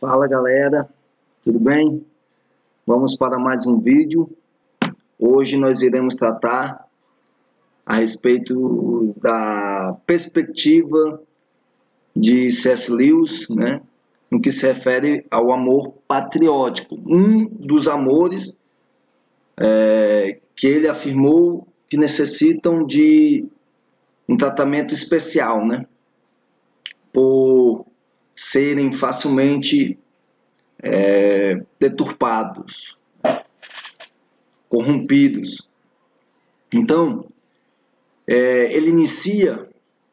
Fala galera, tudo bem? Vamos para mais um vídeo. Hoje nós iremos tratar a respeito da perspectiva de C.S. Lewis, né, no que se refere ao amor patriótico. Um dos amores que ele afirmou que necessitam de um tratamento especial, né, por serem facilmente deturpados, corrompidos. Então, ele inicia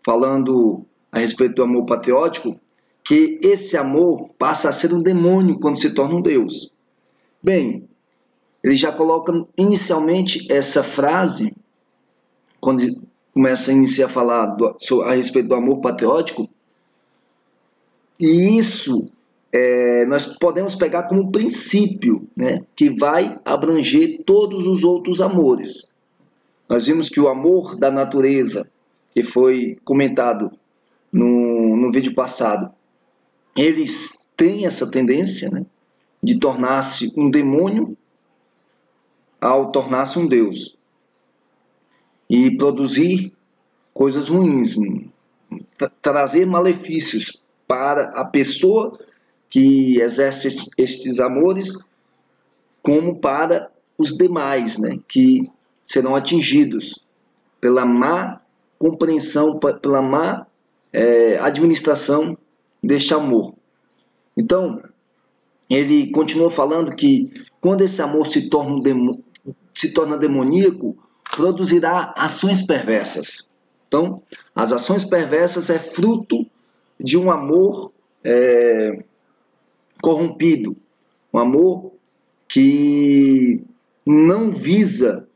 falando a respeito do amor patriótico, que esse amor passa a ser um demônio quando se torna um Deus. Bem, ele já coloca inicialmente essa frase, quando ele começa a iniciar a falar a respeito do amor patriótico, e isso nós podemos pegar como princípio, né, que vai abranger todos os outros amores. Nós vimos que o amor da natureza, que foi comentado no vídeo passado, eles têm essa tendência, né, de tornar-se um demônio ao tornar-se um Deus e produzir coisas ruins, trazer malefícios para a pessoa que exerce estes amores, como para os demais, né, que serão atingidos pela má compreensão, pela má administração deste amor. Então, ele continua falando que quando esse amor se torna demoníaco, produzirá ações perversas. Então, as ações perversas é fruto de um amor corrompido, um amor que não visa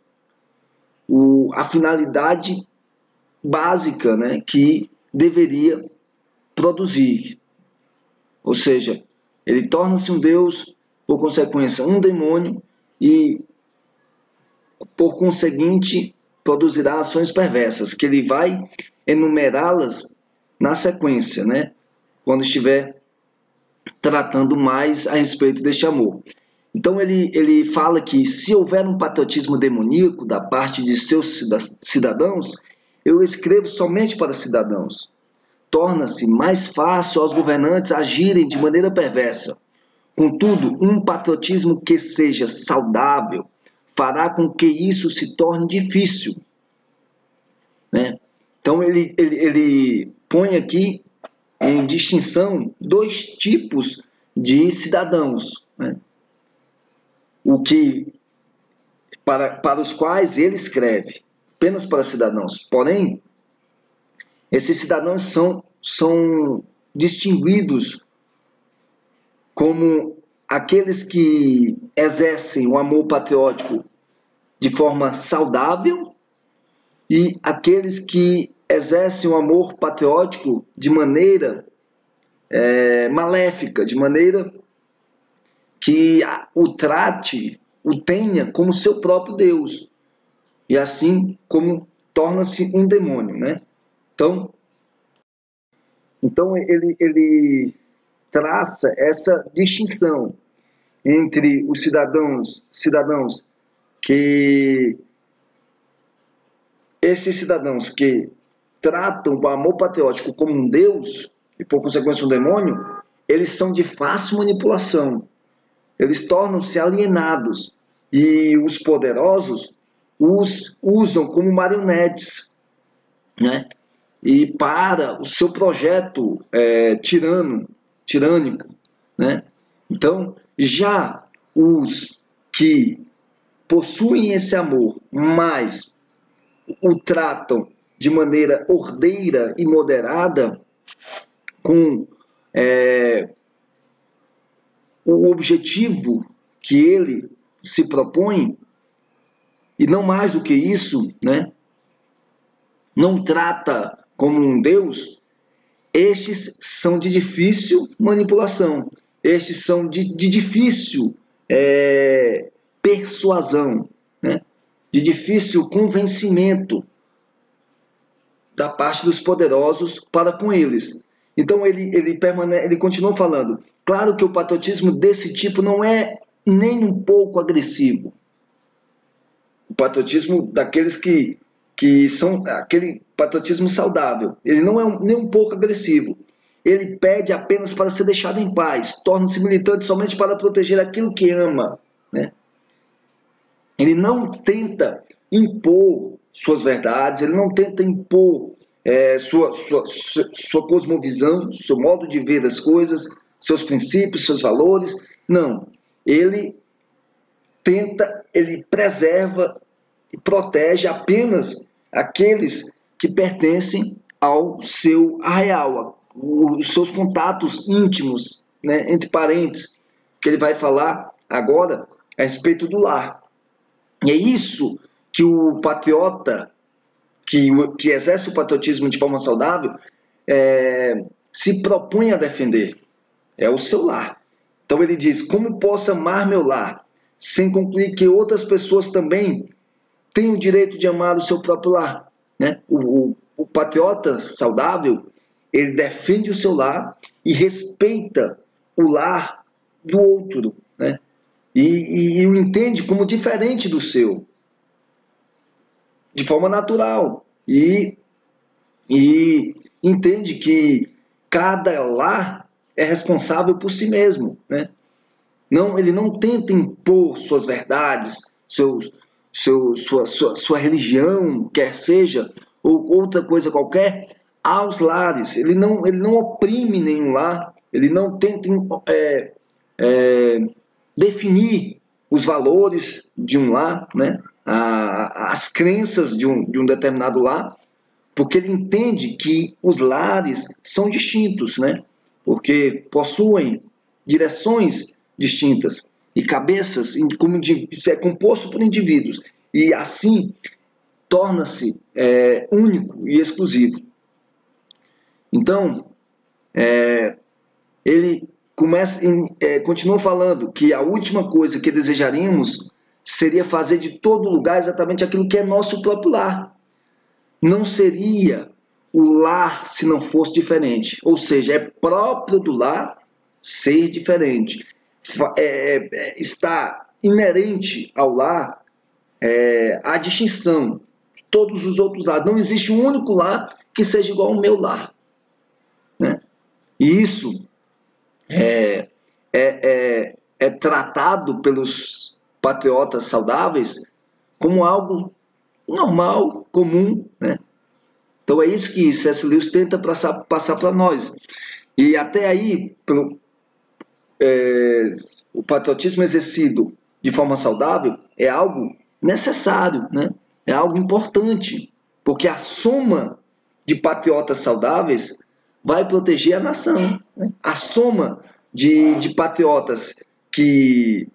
a finalidade básica, né, que deveria produzir. Ou seja, ele torna-se um Deus, por consequência um demônio, e por conseguinte produzirá ações perversas, que ele vai enumerá-las na sequência, né, quando estiver tratando mais a respeito deste amor. Então ele fala que se houver um patriotismo demoníaco da parte de seus cidadãos, eu escrevo somente para cidadãos. Torna-se mais fácil aos governantes agirem de maneira perversa. Contudo, um patriotismo que seja saudável fará com que isso se torne difícil, né? Então ele põe aqui em distinção dois tipos de cidadãos, né? O que para os quais ele escreve apenas para cidadãos. Porém, esses cidadãos são distinguidos como aqueles que exercem o amor patriótico de forma saudável e aqueles que exercem o amor patriótico de maneira maléfica, de maneira que o trate, o tenha como seu próprio Deus, e assim como torna-se um demônio, né? Então ele traça essa distinção entre os cidadãos que esses cidadãos que tratam o amor patriótico como um Deus e por consequência um demônio, eles são de fácil manipulação. Eles tornam-se alienados e os poderosos os usam como marionetes, né? E para o seu projeto tirânico, né? Então, já os que possuem esse amor, mas o tratam de maneira ordeira e moderada, com o objetivo que ele se propõe, e não mais do que isso, né? Não trata como um Deus, estes são de difícil manipulação, estes são de difícil persuasão, né? De difícil convencimento da parte dos poderosos para com eles. Então ele continua falando, claro que o patriotismo desse tipo não é nem um pouco agressivo. O patriotismo daqueles que são aquele patriotismo saudável, ele não é nem um pouco agressivo. Ele pede apenas para ser deixado em paz, torna-se militante somente para proteger aquilo que ama, né? Ele não tenta impor suas verdades, ele não tenta impor sua cosmovisão, seu modo de ver as coisas, seus princípios, seus valores. Não, ele ele preserva e protege apenas aqueles que pertencem ao seu arraial, os seus contatos íntimos, né, entre parentes, que ele vai falar agora a respeito do lar. E é isso que o patriota, que exerce o patriotismo de forma saudável, se propõe a defender. É o seu lar. Então ele diz, como posso amar meu lar, sem concluir que outras pessoas também têm o direito de amar o seu próprio lar, né? O patriota saudável, ele defende o seu lar e respeita o lar do outro, né? E o entende como diferente do seu, de forma natural. E entende que cada lar é responsável por si mesmo, né? Não, ele não tenta impor suas verdades, sua religião, quer seja, ou outra coisa qualquer, aos lares. Ele não oprime nenhum lar, ele não tenta definir os valores de um lar, né? As crenças de um determinado lar, porque ele entende que os lares são distintos, né? Porque possuem direções distintas e cabeças, como isso é composto por indivíduos, e assim torna-se único e exclusivo. Então, ele continua falando que a última coisa que desejaríamos seria fazer de todo lugar exatamente aquilo que é nosso próprio lar. Não seria o lar se não fosse diferente. Ou seja, é próprio do lar ser diferente. Está inerente ao lar a distinção de todos os outros lares. Não existe um único lar que seja igual ao meu lar, né? E isso é tratado pelos patriotas saudáveis como algo normal, comum, né? Então é isso que C.S. Lewis tenta passar para nós. E até aí, o patriotismo exercido de forma saudável é algo necessário, né? É algo importante, porque a soma de patriotas saudáveis vai proteger a nação, né? A soma de patriotas que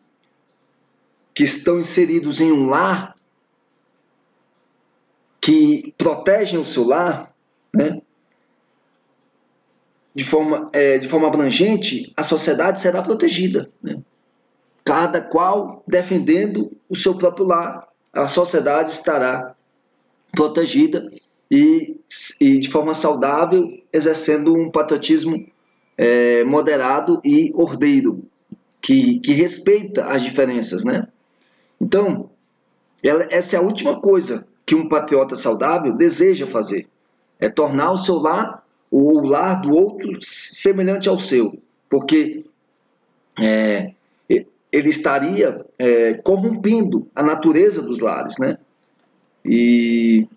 estão inseridos em um lar, que protegem o seu lar, né? De forma abrangente, a sociedade será protegida, né? Cada qual defendendo o seu próprio lar, a sociedade estará protegida e de forma saudável, exercendo um patriotismo moderado e ordeiro, que respeita as diferenças, né? Então, essa é a última coisa que um patriota saudável deseja fazer, é tornar o seu lar, ou o lar do outro, semelhante ao seu, porque ele estaria corrompendo a natureza dos lares, né? E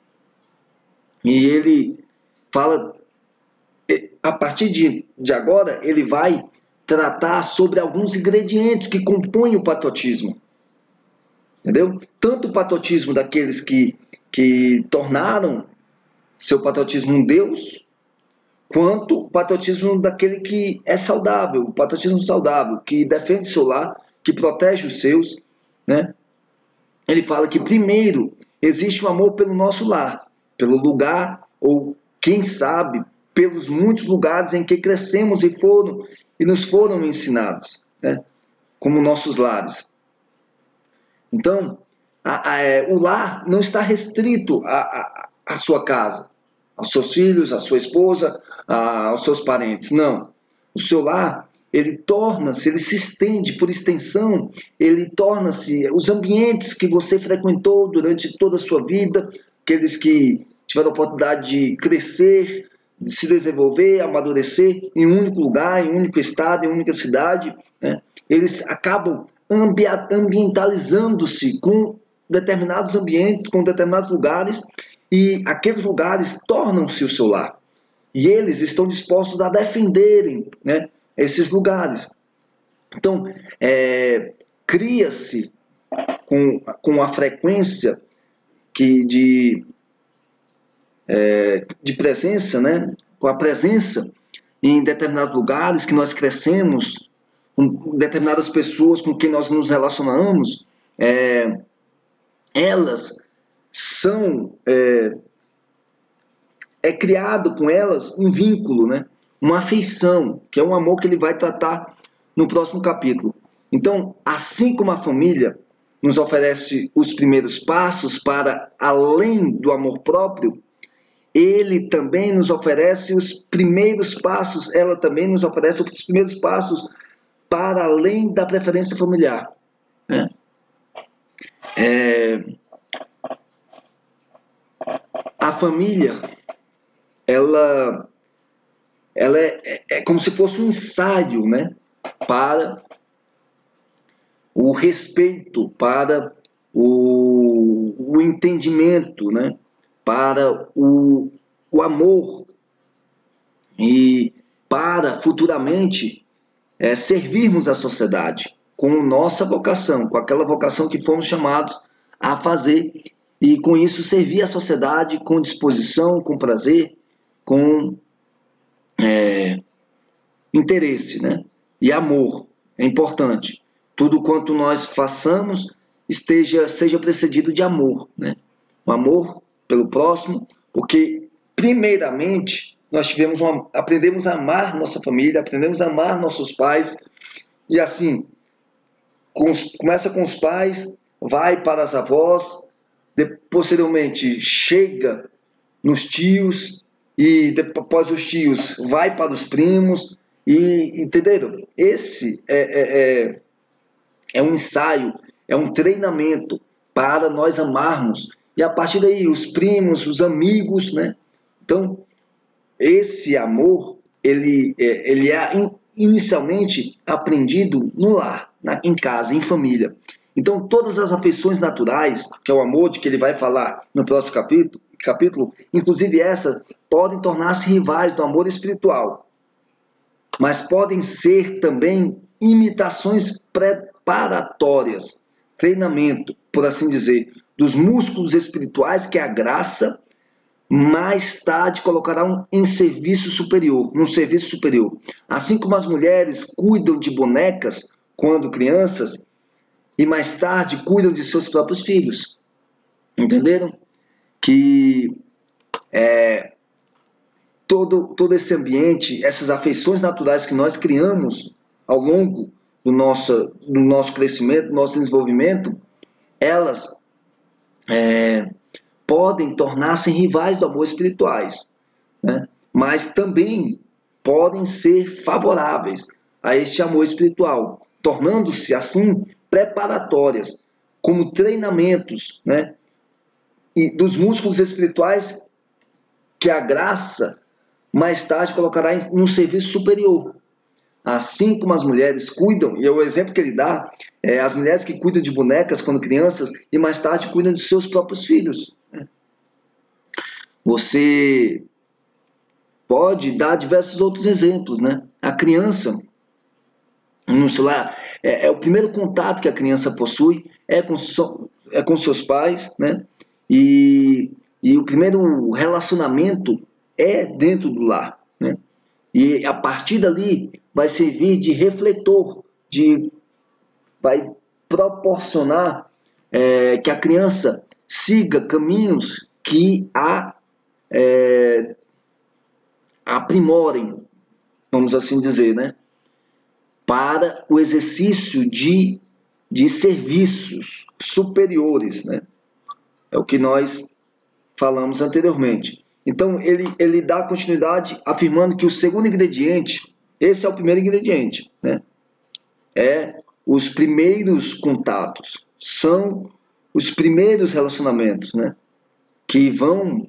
ele fala, a partir de agora, ele vai tratar sobre alguns ingredientes que compõem o patriotismo, entendeu? Tanto o patriotismo daqueles que tornaram seu patriotismo um Deus, quanto o patriotismo daquele que é saudável, o patriotismo saudável, que defende seu lar, que protege os seus, né? Ele fala que primeiro existe um amor pelo nosso lar, pelo lugar, ou quem sabe, pelos muitos lugares em que crescemos e nos foram ensinados, né? Como nossos lares. Então, o lar não está restrito à sua casa. aos seus filhos, à sua esposa, aos seus parentes. Não. O seu lar, ele torna-se, ele se estende por extensão, ele torna-se os ambientes que você frequentou durante toda a sua vida, aqueles que tiveram a oportunidade de crescer, de se desenvolver, amadurecer em um único lugar, em um único estado, em uma única cidade, né? Eles acabam ambientalizando-se com determinados ambientes, com determinados lugares, e aqueles lugares tornam-se o seu lar. E eles estão dispostos a defenderem, né, esses lugares. Então, cria-se com a frequência de presença, né, com a presença em determinados lugares que nós crescemos, com determinadas pessoas com quem nós nos relacionamos, elas são... É criado com elas um vínculo, né? Uma afeição, que é um amor que ele vai tratar no próximo capítulo. Então, assim como a família nos oferece os primeiros passos para além do amor próprio, ele também nos oferece os primeiros passos, ela também nos oferece os primeiros passos para além da preferência familiar, né? A família, ela é como se fosse um ensaio, né, para o respeito, para o entendimento, né, para o amor e para futuramente servirmos a sociedade com nossa vocação, com aquela vocação que fomos chamados a fazer, e com isso servir a sociedade com disposição, com prazer, com interesse, né? E amor. É importante. Tudo quanto nós façamos seja precedido de amor, né? O amor pelo próximo, porque primeiramente nós aprendemos a amar nossa família, aprendemos a amar nossos pais, e assim, começa com os pais, vai para as avós, posteriormente chega nos tios, e após os tios vai para os primos, e entenderam? Esse é um ensaio, é um treinamento para nós amarmos, e a partir daí os primos, os amigos, né? Então, esse amor, ele é inicialmente aprendido no lar, em casa, em família. Então, todas as afeições naturais, que é o amor de que ele vai falar no próximo capítulo, inclusive essas, podem tornar-se rivais do amor espiritual, mas podem ser também imitações preparatórias, treinamento, por assim dizer, dos músculos espirituais que a graça mais tarde colocará em serviço superior, num serviço superior. Assim como as mulheres cuidam de bonecas quando crianças, e mais tarde cuidam de seus próprios filhos. Entenderam? Que todo esse ambiente, essas afeições naturais que nós criamos ao longo do nosso crescimento, do nosso desenvolvimento, elas podem tornar-se rivais do amor espirituais, né? Mas também podem ser favoráveis a este amor espiritual, tornando-se assim preparatórias, como treinamentos, né, e dos músculos espirituais que a graça mais tarde colocará em um serviço superior. Assim como as mulheres cuidam, e é o exemplo que ele dá, as mulheres que cuidam de bonecas quando crianças e mais tarde cuidam de seus próprios filhos. Você pode dar diversos outros exemplos, né? A criança, no celular, o primeiro contato que a criança possui com seus pais, né? E o primeiro relacionamento é dentro do lar, né? E a partir dali vai servir de refletor, vai proporcionar que a criança siga caminhos que a aprimorem, vamos assim dizer, né? Para o exercício de serviços superiores, né? É o que nós falamos anteriormente. Então, ele dá continuidade afirmando que o segundo ingrediente, esse é o primeiro ingrediente, né? É os primeiros contatos, são os primeiros relacionamentos, né? Que vão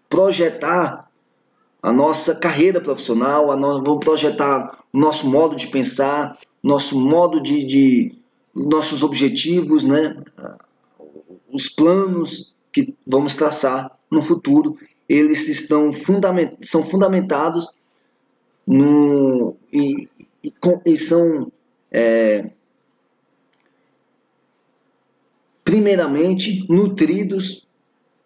projetar a nossa carreira profissional, vão projetar o nosso modo de pensar, nosso modo nossos objetivos, né? Os planos que vamos traçar no futuro, eles são fundamentados e são primeiramente nutridos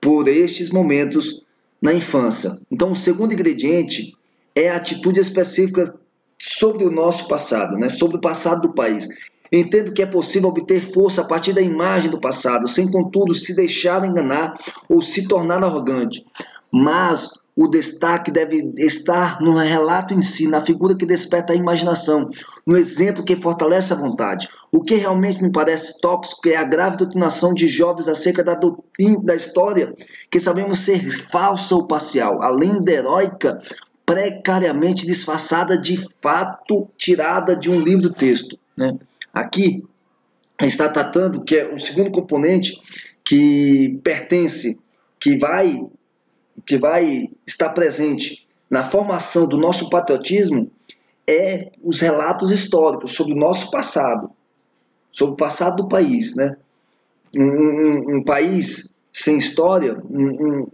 por estes momentos na infância. Então, o segundo ingrediente é a atitude específica sobre o nosso passado, né? Sobre o passado do país. Eu entendo que é possível obter força a partir da imagem do passado, sem, contudo, se deixar enganar ou se tornar arrogante. Mas o destaque deve estar no relato em si, na figura que desperta a imaginação, no exemplo que fortalece a vontade. O que realmente me parece tóxico é a grave doutrinação de jovens acerca da história, que sabemos ser falsa ou parcial, além da heróica, precariamente disfarçada de fato tirada de um livro-texto, né? Aqui está tratando que é o segundo componente que pertence, que vai estar presente na formação do nosso patriotismo, é os relatos históricos sobre o nosso passado, sobre o passado do país, né? Um país sem história,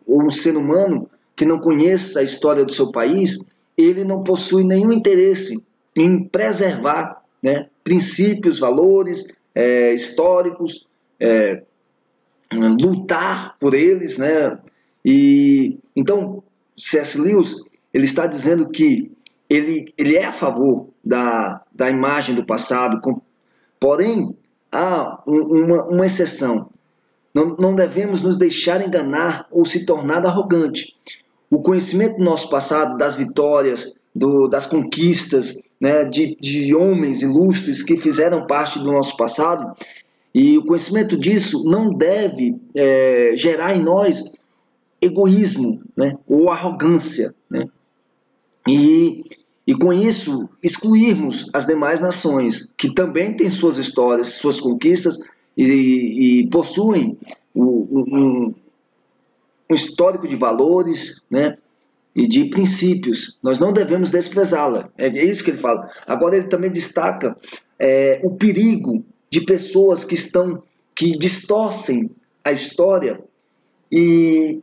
ou um ser humano que não conheça a história do seu país, ele não possui nenhum interesse em preservar, né, princípios, valores históricos, lutar por eles, né? E então C.S. Lewis, ele está dizendo que ele é a favor da imagem do passado, porém há uma exceção. Não devemos nos deixar enganar ou se tornar arrogante. O conhecimento do nosso passado, das vitórias, das conquistas, né, de homens ilustres que fizeram parte do nosso passado, e o conhecimento disso não deve gerar em nós egoísmo, né, ou arrogância, né, e com isso excluirmos as demais nações, que também têm suas histórias, suas conquistas e possuem um histórico de valores, né, e de princípios. Nós não devemos desprezá-la. É isso que ele fala. Agora ele também destaca o perigo de pessoas que distorcem a história e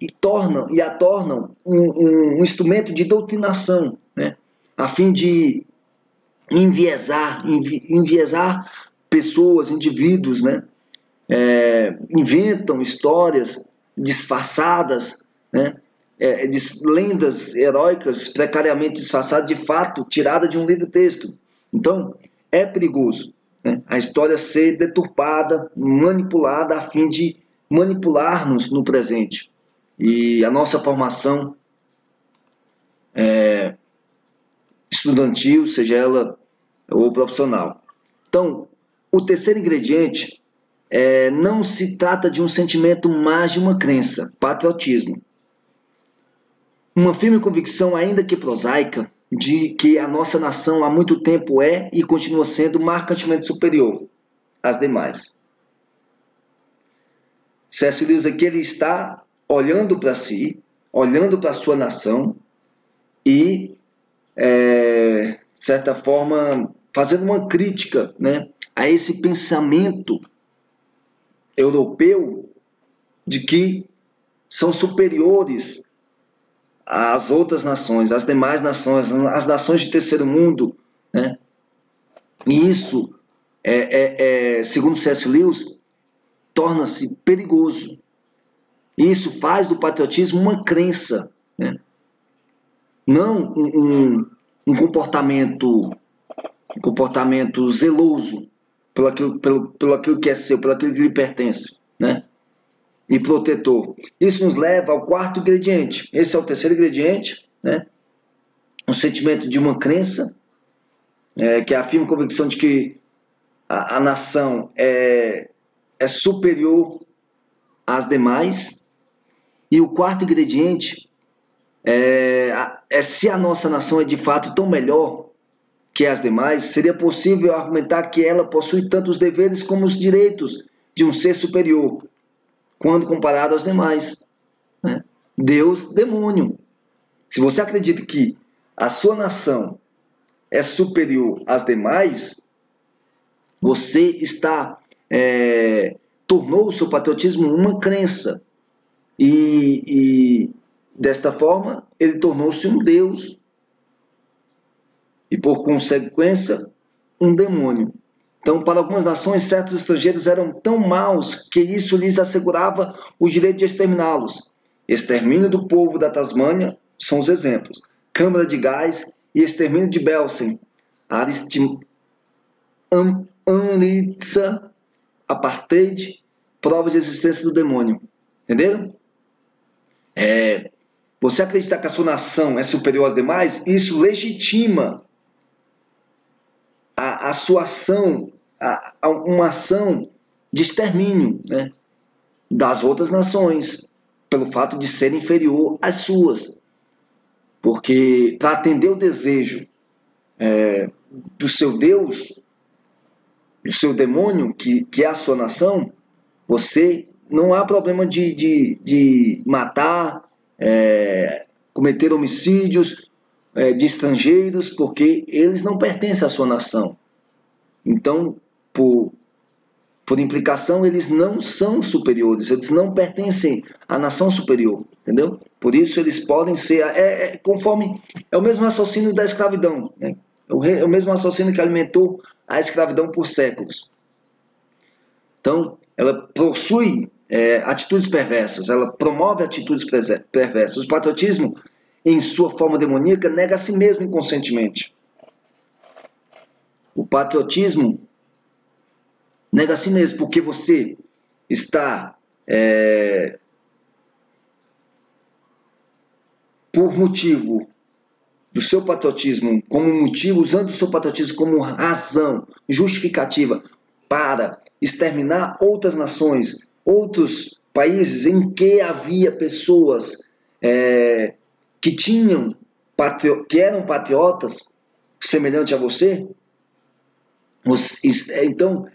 a tornam um instrumento de doutrinação, né, a fim de enviesar pessoas, indivíduos, né, inventam histórias disfarçadas, né, lendas heróicas precariamente disfarçadas de fato, tirada de um livro-texto. Então, é perigoso, né, a história ser deturpada, manipulada a fim de manipular-nos no presente. E a nossa formação estudantil, seja ela ou profissional. Então, o terceiro ingrediente não se trata de um sentimento, mas de uma crença, patriotismo. Uma firme convicção, ainda que prosaica, de que a nossa nação há muito tempo é e continua sendo marcantemente superior às demais. C.S. Lewis aqui ele está olhando para si, olhando para a sua nação e, de certa forma, fazendo uma crítica, né, a esse pensamento europeu de que são superiores às outras nações, às demais nações, às nações de terceiro mundo, né? E isso, segundo C.S. Lewis, torna-se perigoso. Isso faz do patriotismo uma crença, né? Não um comportamento zeloso pelo aquilo que é seu, pelo aquilo que lhe pertence, né? E protetor. Isso nos leva ao quarto ingrediente. Esse é o terceiro ingrediente, né? Um sentimento de uma crença, que afirma a convicção de que a nação é superior às demais. E o quarto ingrediente é se a nossa nação é de fato tão melhor que as demais, seria possível argumentar que ela possui tanto os deveres como os direitos de um ser superior, quando comparado aos demais, né? Deus, demônio. Se você acredita que a sua nação é superior às demais, você tornou o seu patriotismo uma crença. E desta forma, ele tornou-se um Deus e, por consequência, um demônio. Então, para algumas nações, certos estrangeiros eram tão maus que isso lhes assegurava o direito de exterminá-los. Extermínio do povo da Tasmânia são os exemplos. Câmara de Gás e extermínio de Belsen. Amritza, apartheid, provas de existência do demônio. Entenderam? Você acreditar que a sua nação é superior às demais, isso legitima a sua ação, uma ação de extermínio, né, das outras nações, pelo fato de ser inferior às suas. Porque para atender o desejo do seu Deus, do seu demônio, que é a sua nação, você não há problema de matar, cometer homicídios de estrangeiros, porque eles não pertencem à sua nação. Então, por implicação, eles não são superiores, eles não pertencem à nação superior, entendeu? Por isso eles podem ser, conforme, é o mesmo raciocínio da escravidão, né? É o mesmo raciocínio que alimentou a escravidão por séculos. Então, ela possui atitudes perversas, ela promove atitudes perversas. O patriotismo, em sua forma demoníaca, nega a si mesmo inconscientemente. O patriotismo nega a si mesmo, porque você está, por motivo do seu patriotismo, como motivo, usando o seu patriotismo como razão justificativa para exterminar outras nações, outros países em que havia pessoas que eram patriotas, semelhante a você. Então,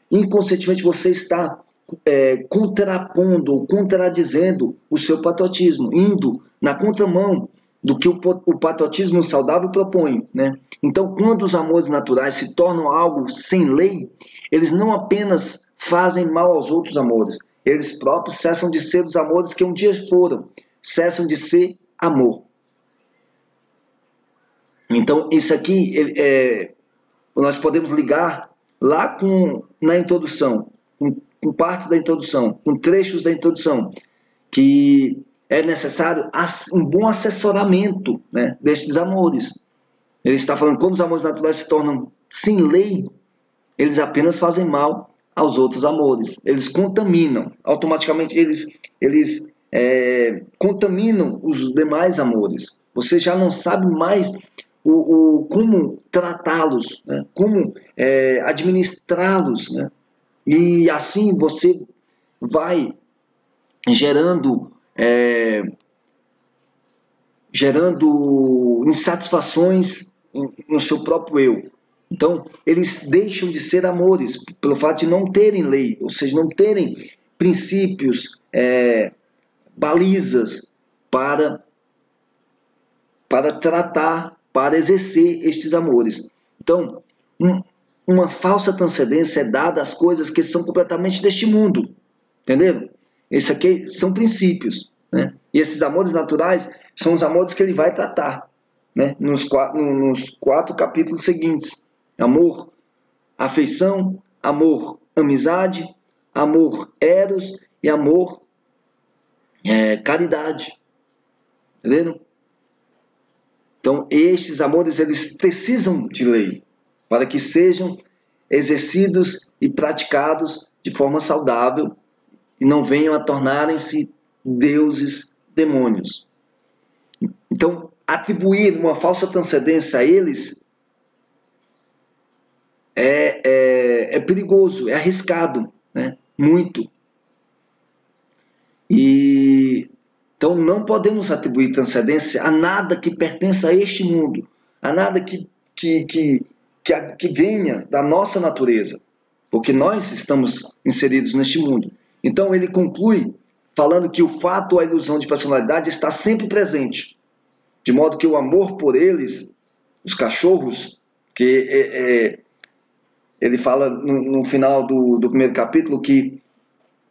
inconscientemente você está contrapondo, contradizendo o seu patriotismo, indo na contramão do que o patriotismo saudável propõe, né? Então, quando os amores naturais se tornam algo sem lei, eles não apenas fazem mal aos outros amores, eles próprios cessam de ser os amores que um dia foram, cessam de ser amor. Então, isso aqui nós podemos ligar lá na introdução, com partes da introdução, com trechos da introdução, que é necessário um bom assessoramento, né, destes amores. Ele está falando que quando os amores naturais se tornam sem lei, eles apenas fazem mal aos outros amores. Eles contaminam, automaticamente eles contaminam os demais amores. Você já não sabe mais como tratá-los, né, como administrá-los, né? E assim você vai gerando insatisfações no seu próprio eu. Então, eles deixam de ser amores pelo fato de não terem lei, ou seja, não terem princípios, balizas para tratar, para exercer estes amores. Então, uma falsa transcendência é dada às coisas que são completamente deste mundo. Entenderam? Esse aqui são princípios, né? E esses amores naturais são os amores que ele vai tratar, né, nos 4 capítulos seguintes. Amor, afeição, amor, amizade, amor, eros e amor, caridade. Entenderam? Então, estes amores, eles precisam de lei para que sejam exercidos e praticados de forma saudável e não venham a tornarem-se deuses, demônios. Então, atribuir uma falsa transcendência a eles é perigoso, é arriscado, né? Muito. E Então não podemos atribuir transcendência a nada que pertença a este mundo, a nada que venha da nossa natureza, porque nós estamos inseridos neste mundo. Então ele conclui falando que o fato ou a ilusão de personalidade está sempre presente, de modo que o amor por eles, os cachorros, que ele fala no final do primeiro capítulo que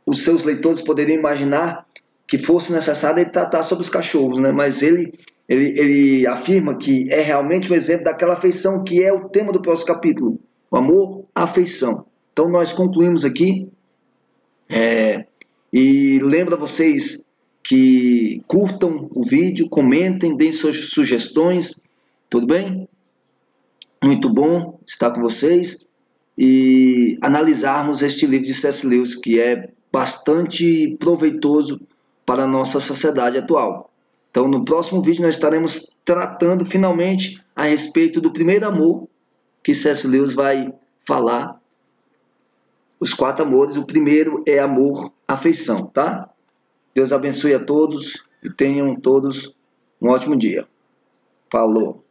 os seus leitores poderiam imaginar que fosse necessário ele tratar sobre os cachorros, né? Mas ele afirma que é realmente um exemplo daquela afeição que é o tema do próximo capítulo, o amor, a afeição. Então nós concluímos aqui, e lembro a vocês que curtam o vídeo, comentem, deem suas sugestões, tudo bem? Muito bom estar com vocês e analisarmos este livro de C.S. Lewis, que é bastante proveitoso para a nossa sociedade atual. Então, no próximo vídeo nós estaremos tratando finalmente a respeito do primeiro amor que C.S. Lewis vai falar. Os 4 amores, o primeiro é amor, afeição, tá? Deus abençoe a todos e tenham todos um ótimo dia. Falou!